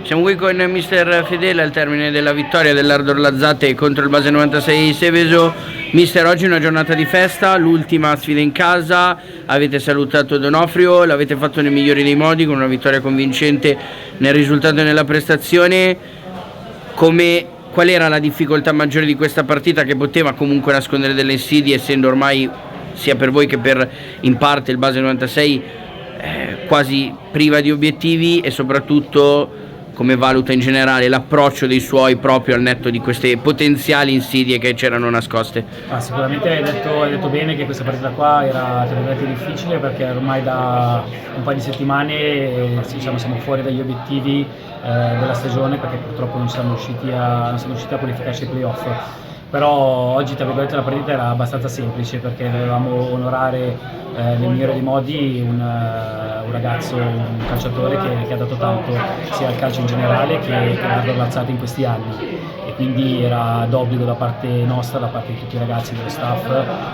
Siamo qui con mister Fedele al termine della vittoria dell'Ardor Lazzate contro il Base 96 Seveso. Mister, oggi è una giornata di festa, l'ultima sfida in casa, avete salutato Donofrio, l'avete fatto nei migliori dei modi con una vittoria convincente nel risultato e nella prestazione. Qual era la difficoltà maggiore di questa partita, che poteva comunque nascondere delle insidie, essendo ormai sia per voi che per in parte il Base 96 quasi priva di obiettivi, e soprattutto come valuta in generale l'approccio dei suoi proprio al netto di queste potenziali insidie che c'erano nascoste? Sicuramente hai detto bene che questa partita qua era difficile, perché ormai da un paio di settimane siamo fuori dagli obiettivi della stagione, perché purtroppo non siamo riusciti a qualificarci ai playoff. Però oggi la partita era abbastanza semplice, perché dovevamo onorare nel migliore dei modi un ragazzo, un calciatore che ha dato tanto sia al calcio in generale che all'Ardor Lazzate in questi anni, e quindi era d'obbligo da parte nostra, da parte di tutti i ragazzi dello staff,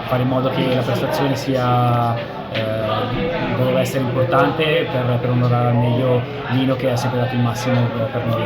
fare in modo che la prestazione doveva essere importante per onorare al meglio Lino, che ha sempre dato il massimo per noi.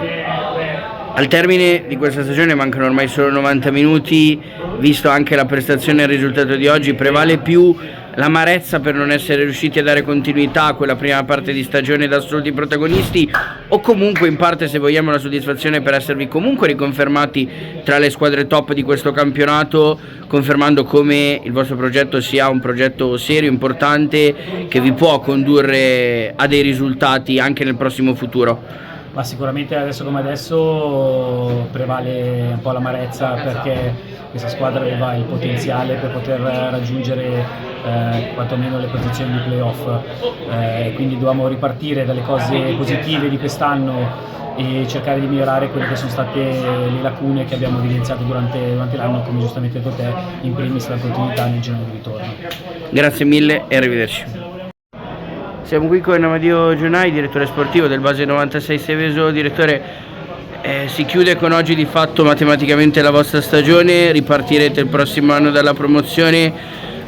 Al termine di questa stagione mancano ormai solo 90 minuti, visto anche la prestazione e il risultato di oggi, prevale più l'amarezza per non essere riusciti a dare continuità a quella prima parte di stagione da assoluti protagonisti, o comunque in parte, se vogliamo, la soddisfazione per esservi comunque riconfermati tra le squadre top di questo campionato, confermando come il vostro progetto sia un progetto serio, importante, che vi può condurre a dei risultati anche nel prossimo futuro? Ma sicuramente adesso come adesso prevale un po' l'amarezza, perché questa squadra aveva il potenziale per poter raggiungere quantomeno le posizioni di playoff, quindi dovevamo ripartire dalle cose positive di quest'anno e cercare di migliorare quelle che sono state le lacune che abbiamo evidenziato durante l'anno, come giustamente detto te, in primis la continuità nel girone di ritorno. Grazie mille e arrivederci. Siamo qui con Amadio Giunai, direttore sportivo del Base 96 Seveso. Direttore, si chiude con oggi di fatto matematicamente la vostra stagione, ripartirete il prossimo anno dalla promozione.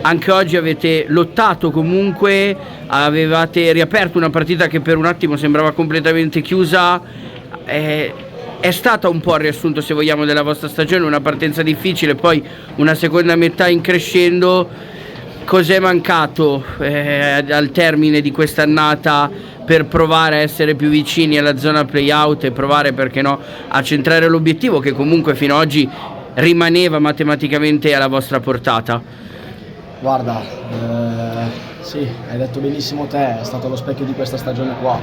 Anche oggi avete lottato comunque, avevate riaperto una partita che per un attimo sembrava completamente chiusa. È stata un po' il riassunto, se vogliamo, della vostra stagione, una partenza difficile, poi una seconda metà in crescendo. Cos'è mancato al termine di quest'annata per provare a essere più vicini alla zona play-out e provare, perché no, a centrare l'obiettivo che comunque fino ad oggi rimaneva matematicamente alla vostra portata? Guarda, sì, hai detto benissimo te, è stato lo specchio di questa stagione qua.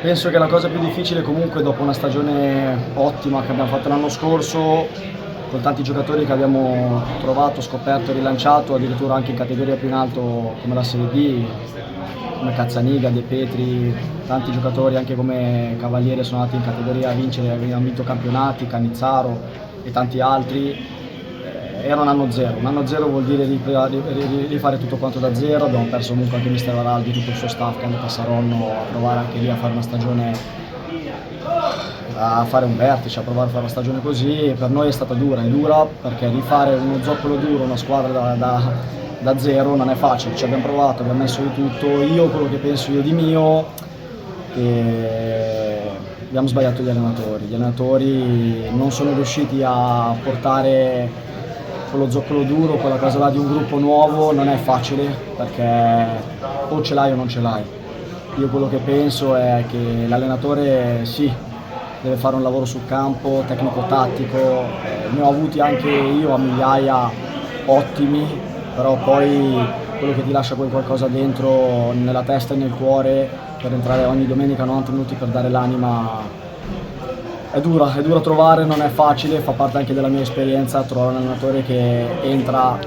Penso che la cosa più difficile comunque, dopo una stagione ottima che abbiamo fatto l'anno scorso, con tanti giocatori che abbiamo trovato, scoperto e rilanciato, addirittura anche in categoria più in alto come la Serie B, come Cazzaniga, De Petri, tanti giocatori anche come Cavaliere sono andati in categoria a vincere, hanno vinto campionati, Canizzaro e tanti altri. Era un anno zero. Un anno zero vuol dire rifare tutto quanto da zero. Abbiamo perso comunque anche mister Varaldi, tutto il suo staff che è andato a Saronno a provare anche lì a fare una stagione, a fare un vertice, a provare a fare una stagione così. Per noi è stata dura perché rifare uno zoccolo duro, una squadra da zero non è facile. Ci abbiamo provato, abbiamo messo di tutto, io quello che penso io di mio, e abbiamo sbagliato gli allenatori non sono riusciti a portare quello zoccolo duro, quella cosa là di un gruppo nuovo. Non è facile, perché o ce l'hai o non ce l'hai. Io quello che penso è che l'allenatore sì, deve fare un lavoro sul campo, tecnico-tattico, ne ho avuti anche io a migliaia ottimi, però poi quello che ti lascia quel qualcosa dentro, nella testa e nel cuore, per entrare ogni domenica 90 minuti per dare l'anima, è dura trovare, non è facile. Fa parte anche della mia esperienza trovare un allenatore che entra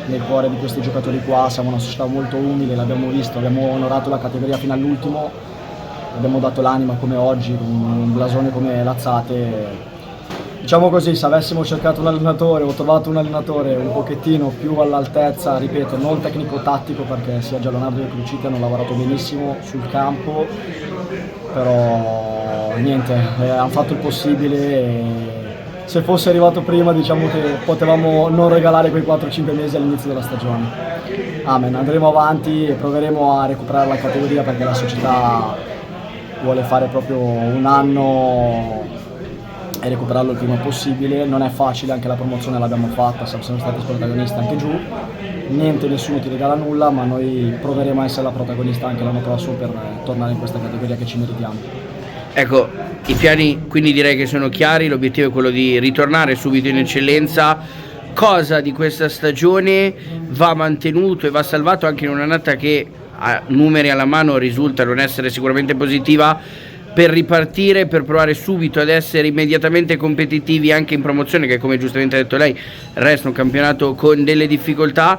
nel cuore di questi giocatori qua. Siamo una società molto umile, l'abbiamo visto, abbiamo onorato la categoria fino all'ultimo, abbiamo dato l'anima come oggi, con un blasone come Lazzate. Diciamo così, se avessimo cercato un allenatore o trovato un allenatore un pochettino più all'altezza, ripeto, non tecnico-tattico, perché sia Giallonardo che Cruciti hanno lavorato benissimo sul campo, però niente, hanno fatto il possibile e se fosse arrivato prima, diciamo che potevamo non regalare quei 4-5 mesi all'inizio della stagione. Amen, andremo avanti e proveremo a recuperare la categoria, perché la società vuole fare proprio un anno e recuperarlo il prima possibile. Non è facile, anche la promozione l'abbiamo fatta, siamo stati protagonisti anche giù, niente, nessuno ti regala nulla, ma noi proveremo a essere la protagonista anche l'anno prossimo per tornare in questa categoria che ci meritiamo. Ecco, i piani quindi direi che sono chiari, l'obiettivo è quello di ritornare subito in eccellenza. Cosa di questa stagione va mantenuto e va salvato anche in un'annata che a numeri alla mano risulta non essere sicuramente positiva, per ripartire, per provare subito ad essere immediatamente competitivi anche in promozione, che come giustamente ha detto lei resta un campionato con delle difficoltà,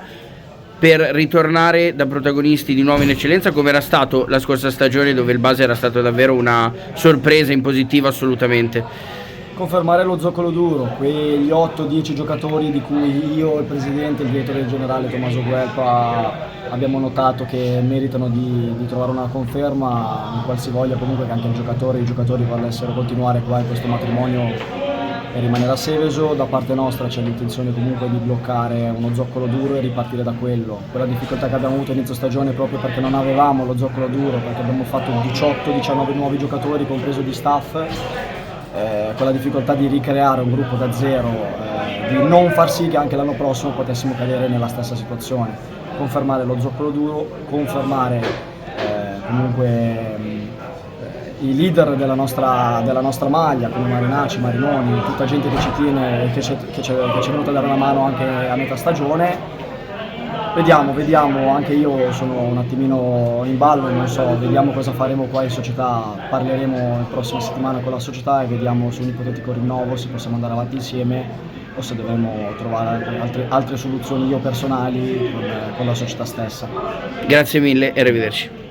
per ritornare da protagonisti di nuovo in eccellenza come era stato la scorsa stagione, dove il base era stato davvero una sorpresa in positivo assolutamente. Confermare lo zoccolo duro, quegli 8-10 giocatori di cui io, il presidente, il direttore generale Tommaso Guelpa abbiamo notato che meritano di trovare una conferma, in qualsivoglia comunque che anche i giocatori volessero continuare qua in questo matrimonio e rimanere a Seveso. Da parte nostra c'è l'intenzione comunque di bloccare uno zoccolo duro e ripartire da quello. Quella difficoltà che abbiamo avuto inizio stagione proprio perché non avevamo lo zoccolo duro, perché abbiamo fatto 18-19 nuovi giocatori compreso di staff, con la difficoltà di ricreare un gruppo da zero, di non far sì che anche l'anno prossimo potessimo cadere nella stessa situazione. Confermare lo zoccolo duro, confermare comunque i leader della nostra maglia come Marinacci, Marinoni, tutta gente che ci tiene e che ci è venuta a dare una mano anche a metà stagione. Vediamo, anche io sono un attimino in ballo, non so, vediamo cosa faremo qua in società, parleremo la prossima settimana con la società e vediamo su un ipotetico rinnovo se possiamo andare avanti insieme o se dovremo trovare altre soluzioni io personali con la società stessa. Grazie mille e arrivederci.